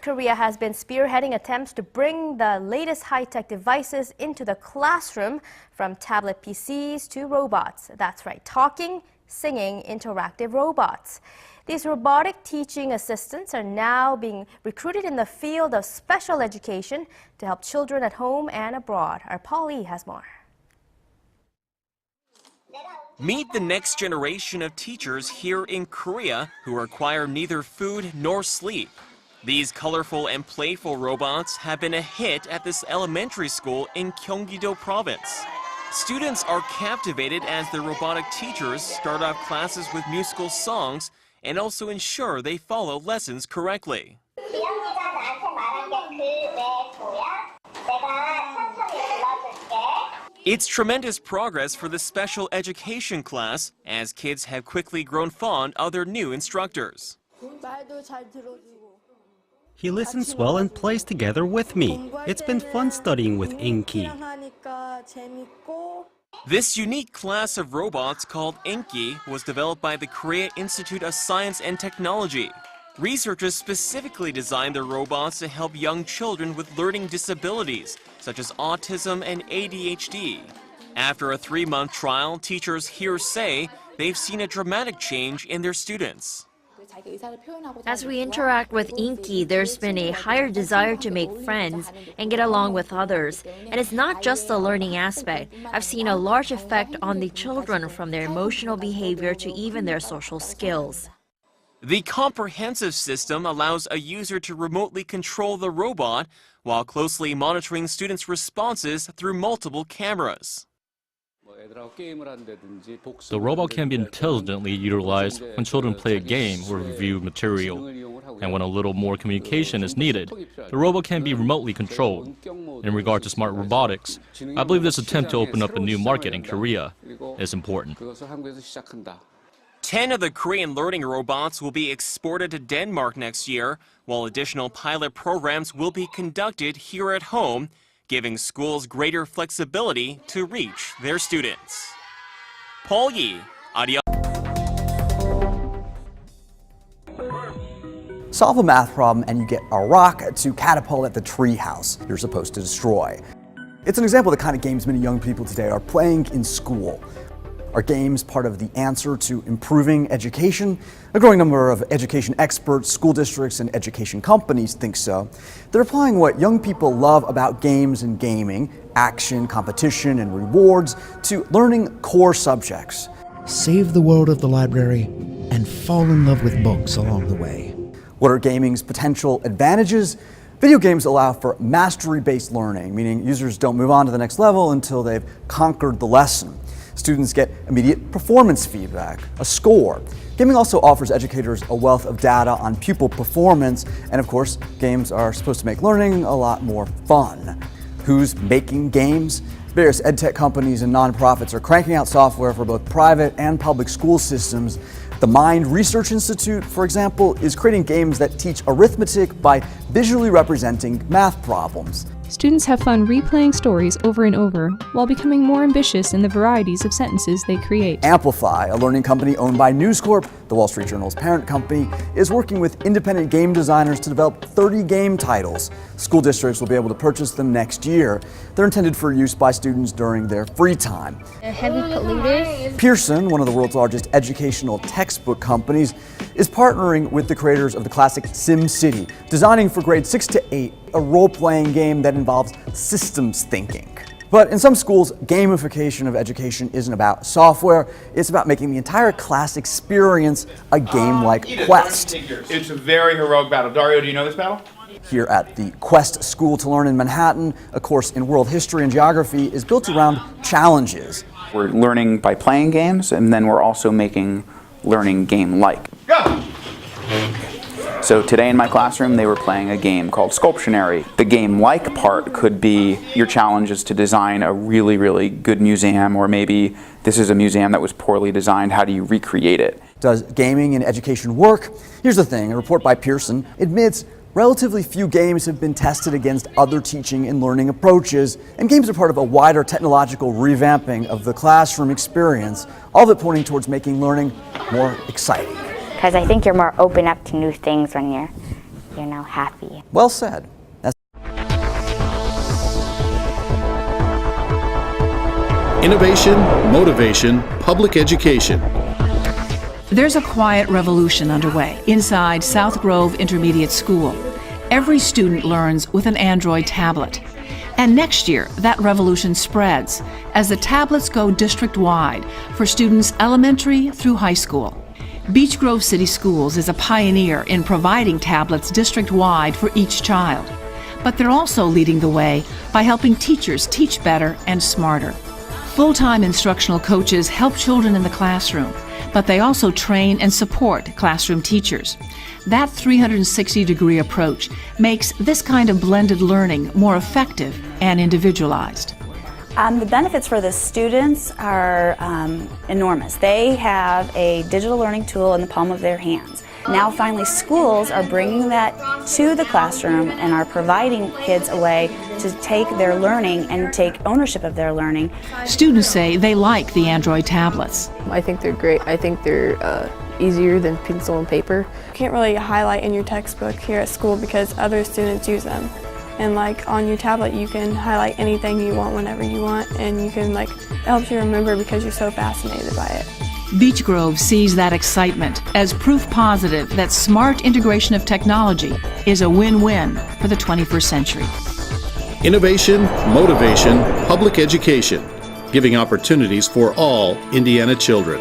Korea has been spearheading attempts to bring the latest high-tech devices into the classroom, from tablet PCs to robots. That's right, talking, singing, interactive robots. These robotic teaching assistants are now being recruited in the field of special education to help children at home and abroad. Our Paul Lee has more. Meet the next generation of teachers here in Korea who require neither food nor sleep. These colorful and playful robots have been a hit at this elementary school in Gyeonggi-do province. Students are captivated as the robotic teachers start off classes with musical songs and also ensure they follow lessons correctly. It's tremendous progress for the special education class, as kids have quickly grown fond of their new instructors. He listens well and plays together with me. It's been fun studying with Inky. This unique class of robots called Inky was developed by the Korea Institute of Science and Technology. Researchers specifically designed the robots to help young children with learning disabilities, such as autism and ADHD. After a 3-month trial, teachers here say they've seen a dramatic change in their students. As we interact with Inky, there's been a higher desire to make friends and get along with others. And it's not just the learning aspect. I've seen a large effect on the children, from their emotional behavior to even their social skills. The comprehensive system allows a user to remotely control the robot while closely monitoring students' responses through multiple cameras. The robot can be intelligently utilized when children play a game or review material. And when a little more communication is needed, the robot can be remotely controlled. In regard to smart robotics, I believe this attempt to open up a new market in Korea is important. 10 of the Korean learning robots will be exported to Denmark next year, while additional pilot programs will be conducted here at home, giving schools greater flexibility to reach their students. Paul Yi, Arirang. Solve a math problem and you get a rock to catapult at the tree house you're supposed to destroy. It's an example of the kind of games many young people today are playing in school. Are games part of the answer to improving education? A growing number of education experts, school districts, and education companies think so. They're applying what young people love about games and gaming, action, competition, and rewards, to learning core subjects. Save the world of the library and fall in love with books along the way. What are gaming's potential advantages? Video games allow for mastery-based learning, meaning users don't move on to the next level until they've conquered the lesson. Students get immediate performance feedback, a score. Gaming also offers educators a wealth of data on pupil performance, and of course, games are supposed to make learning a lot more fun. Who's making games? Various edtech companies and nonprofits are cranking out software for both private and public school systems. The Mind Research Institute, for example, is creating games that teach arithmetic by visually representing math problems. Students have fun replaying stories over and over while becoming more ambitious in the varieties of sentences they create. Amplify, a learning company owned by News Corp, the Wall Street Journal's parent company, is working with independent game designers to develop 30 game titles. School districts will be able to purchase them next year. They're intended for use by students during their free time. Heavy polluters. Pearson, one of the world's largest educational textbook companies, is partnering with the creators of the classic SimCity, designing for grades 6 to 8 a role-playing game that involves systems thinking. But in some schools, gamification of education isn't about software, it's about making the entire class experience a game-like quest. It's a very heroic battle. Dario, do you know this battle? Here at the Quest School to Learn in Manhattan, a course in world history and geography is built around challenges. We're learning by playing games, and then we're also making learning game-like. Go! So today in my classroom, they were playing a game called Sculptionary. The game-like part could be your challenge is to design a really, really good museum, or maybe this is a museum that was poorly designed. How do you recreate it? Does gaming in education work? Here's the thing, a report by Pearson admits relatively few games have been tested against other teaching and learning approaches, and games are part of a wider technological revamping of the classroom experience, all of it pointing towards making learning more exciting. Because I think you're more open up to new things when you're you're now happy. Well said. Innovation, motivation, public education. There's a quiet revolution underway inside South Grove Intermediate School. Every student learns with an Android tablet. And next year, that revolution spreads as the tablets go district-wide for students elementary through high school. Beech Grove City Schools is a pioneer in providing tablets district-wide for each child. But they're also leading the way by helping teachers teach better and smarter. Full-time instructional coaches help children in the classroom, but they also train and support classroom teachers. That 360-degree approach makes this kind of blended learning more effective and individualized. The benefits for the students are enormous. They have a digital learning tool in the palm of their hands. Now finally schools are bringing that to the classroom and are providing kids a way to take their learning and take ownership of their learning. Students say they like the Android tablets. I think they're great. I think they're easier than pencil and paper. You can't really highlight in your textbook here at school because other students use them. And like on your tablet you can highlight anything you want whenever you want, and you can it helps you remember because you're so fascinated by it. Beech Grove sees that excitement as proof positive that smart integration of technology is a win-win for the 21st century. Innovation, motivation, public education, giving opportunities for all Indiana children.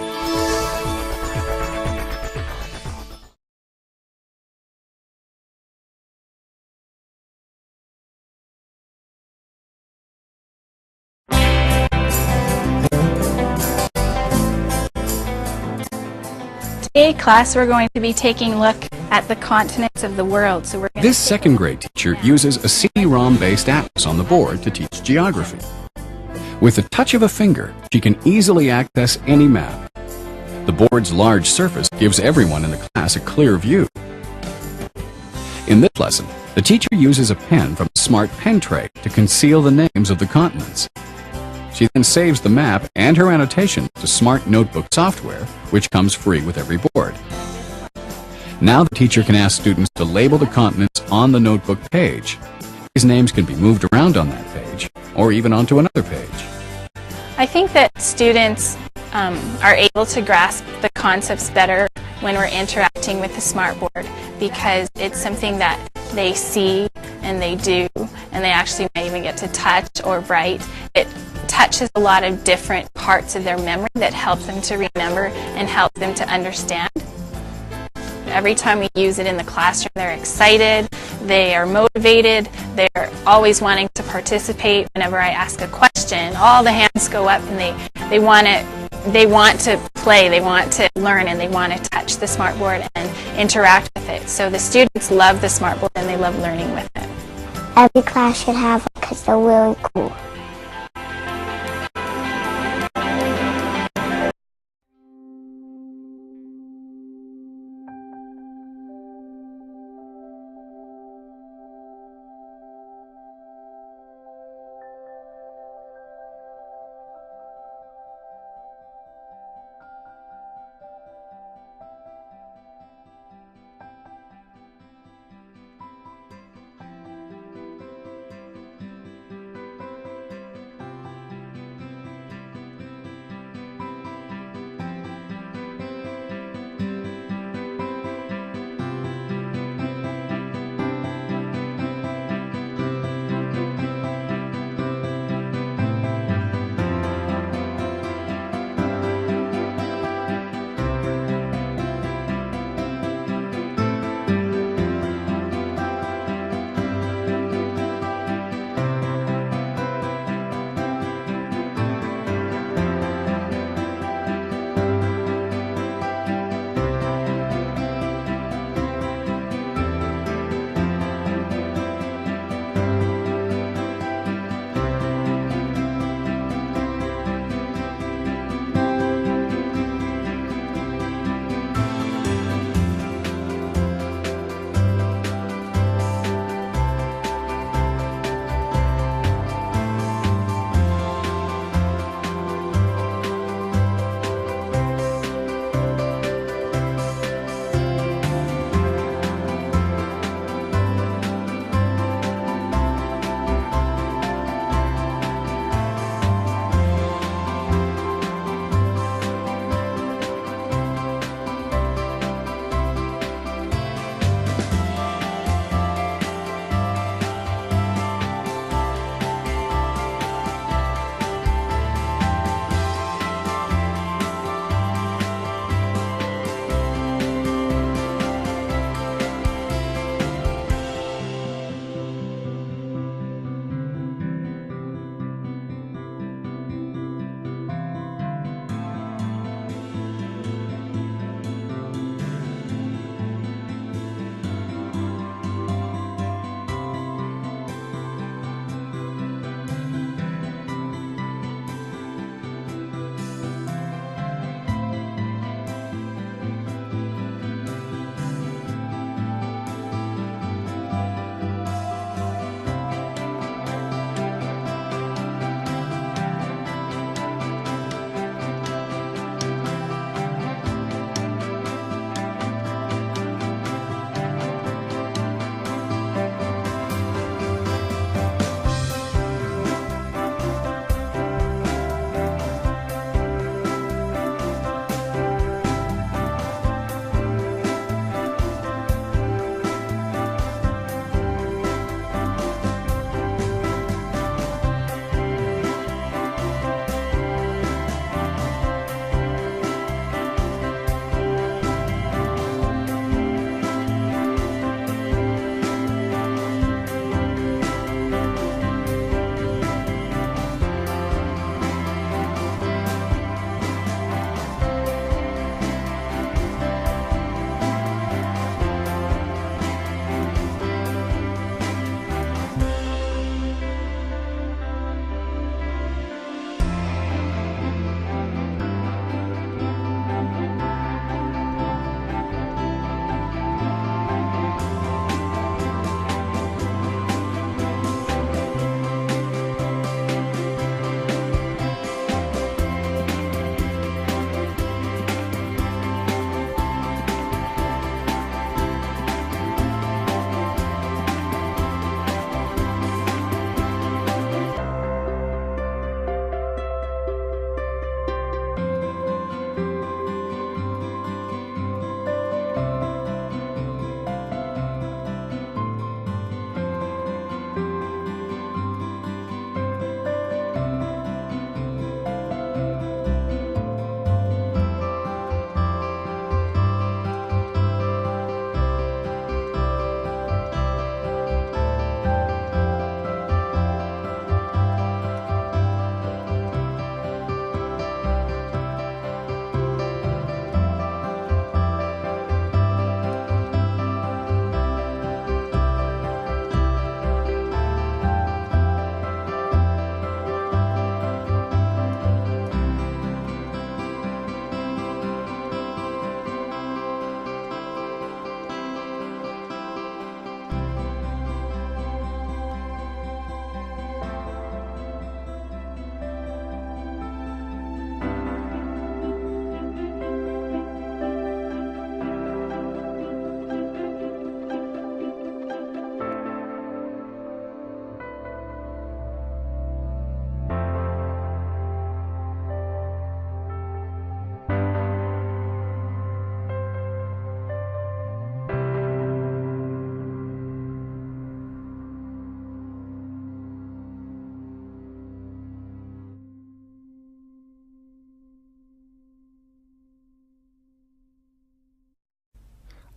Today, class, we're going to be taking a look at the continents of the world. This second grade teacher uses a CD-ROM-based atlas on the board to teach geography. With the touch of a finger, she can easily access any map. The board's large surface gives everyone in the class a clear view. In this lesson, the teacher uses a pen from a smart pen tray to conceal the names of the continents. She then saves the map and her annotation to Smart Notebook software, which comes free with every board. Now the teacher can ask students to label the continents on the notebook page. These names can be moved around on that page, or even onto another page. I think that students are able to grasp the concepts better when we're interacting with the smartboard, because it's something that they see and they do, and they actually may even get to touch or write. It touches a lot of different parts of their memory that help them to remember and help them to understand. Every time we use it in the classroom, they're excited, they are motivated, they're always wanting to participate. Whenever I ask a question, all the hands go up and they want to play, they want to learn, and they want to touch the smartboard and interact with it. So the students love the smartboard and they love learning with it. Every class should have one because they're really cool.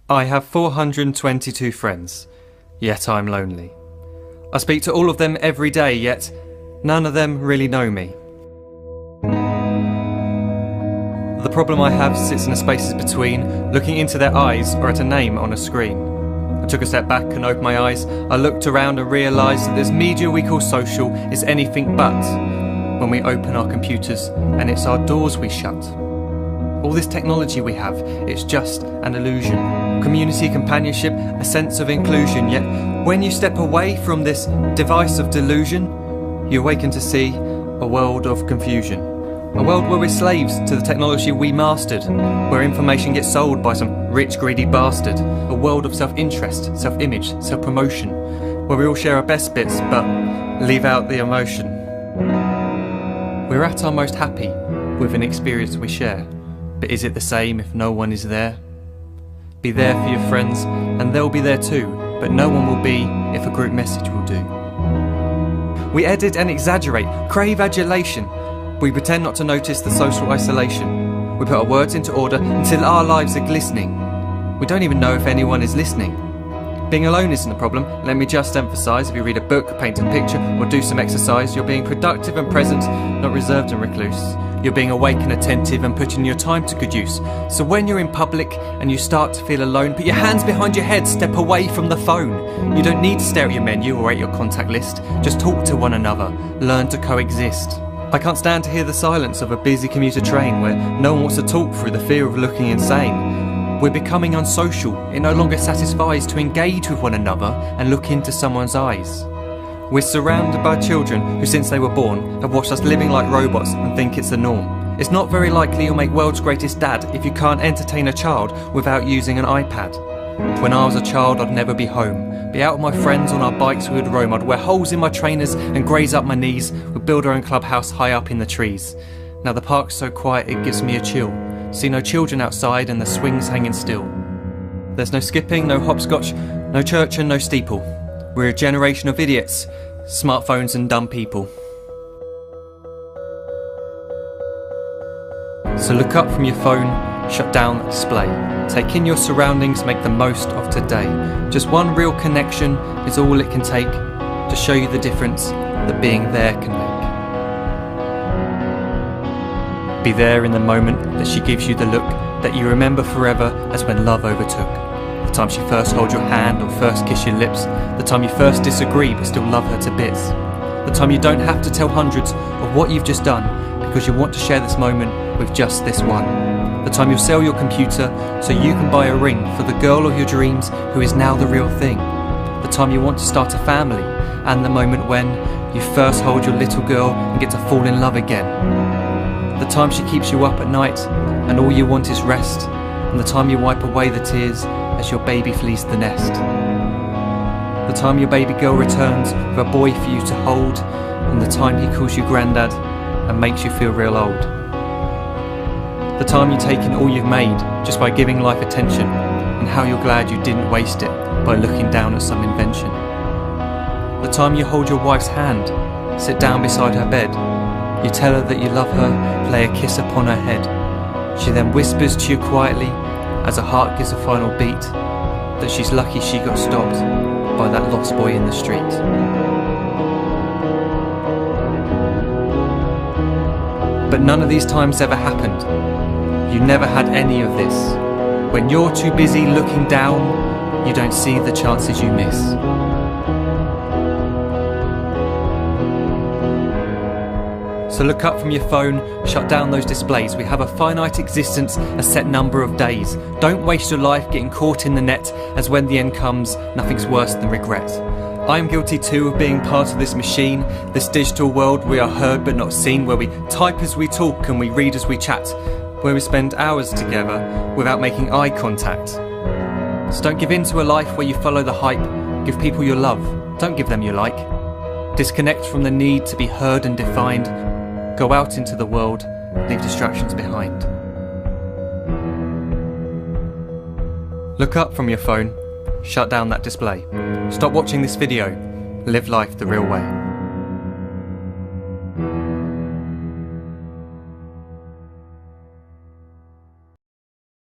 I have 422 friends, yet I'm lonely. I speak to all of them every day, yet none of them really know me. The problem I have sits in the spaces between looking into their eyes or at a name on a screen. I took a step back and opened my eyes. I looked around and realised that this media we call social is anything but when we open our computers and it's our doors we shut. All this technology we have, it's just an illusion. Community, companionship, a sense of inclusion. Yet when you step away from this device of delusion, you awaken to see a world of confusion. A world where we're slaves to the technology we mastered, where information gets sold by some rich, greedy bastard. A world of self-interest, self-image, self-promotion, where we all share our best bits but leave out the emotion. We're at our most happy with an experience we share, but is it the same if no one is there? Be there for your friends and they'll be there too, but no one will be if a group message will do. We edit and exaggerate, crave adulation. We pretend not to notice the social isolation. We put our words into order until our lives are glistening. We don't even know if anyone is listening. Being alone isn't a problem. Let me just emphasise, if you read a book, paint a picture, or do some exercise, you're being productive and present, not reserved and recluse. You're being awake and attentive and putting your time to good use. So when you're in public and you start to feel alone, put your hands behind your head, step away from the phone. You don't need to stare at your menu or at your contact list. Just talk to one another. Learn to coexist. I can't stand to hear the silence of a busy commuter train where no one wants to talk through the fear of looking insane. We're becoming unsocial. It no longer satisfies to engage with one another and look into someone's eyes. We're surrounded by children who, since they were born, have watched us living like robots and think it's the norm. It's not very likely you'll make world's greatest dad if you can't entertain a child without using an iPad. When I was a child, I'd never be home. Be out with my friends on our bikes, we would roam. I'd wear holes in my trainers and graze up my knees. We'd build our own clubhouse high up in the trees. Now the park's so quiet it gives me a chill. See no children outside and the swings hanging still. There's no skipping, no hopscotch, no church and no steeple. We're a generation of idiots, smartphones and dumb people. So look up from your phone, shut down the display. Take in your surroundings, make the most of today. Just one real connection is all it can take to show you the difference that being there can make. Be there in the moment that she gives you the look that you remember forever as when love overtook. The time she first holds your hand or first kiss your lips. The time you first disagree but still love her to bits. The time you don't have to tell hundreds of what you've just done because you want to share this moment with just this one. The time you'll sell your computer so you can buy a ring for the girl of your dreams who is now the real thing. The time you want to start a family, and the moment when you first hold your little girl and get to fall in love again. The time she keeps you up at night and all you want is rest, and the time you wipe away the tears as your baby flees the nest. The time your baby girl returns with a boy for you to hold, and the time he calls you granddad and makes you feel real old. The time you take in all you've made just by giving life attention, and how you're glad you didn't waste it by looking down at some invention. The time you hold your wife's hand, sit down beside her bed, you tell her that you love her, lay a kiss upon her head. She then whispers to you quietly, as her heart gives a final beat, that she's lucky she got stopped by that lost boy in the street. But none of these times ever happened. You never had any of this. When you're too busy looking down, you don't see the chances you miss. So look up from your phone, shut down those displays. We have a finite existence, a set number of days. Don't waste your life getting caught in the net, as when the end comes, nothing's worse than regret. I am guilty too of being part of this machine, this digital world we are heard but not seen, where we type as we talk and we read as we chat, where we spend hours together without making eye contact. So don't give in to a life where you follow the hype. Give people your love, don't give them your like. Disconnect from the need to be heard and defined. Go out into the world, leave distractions behind. Look up from your phone, shut down that display. Stop watching this video, live life the real way.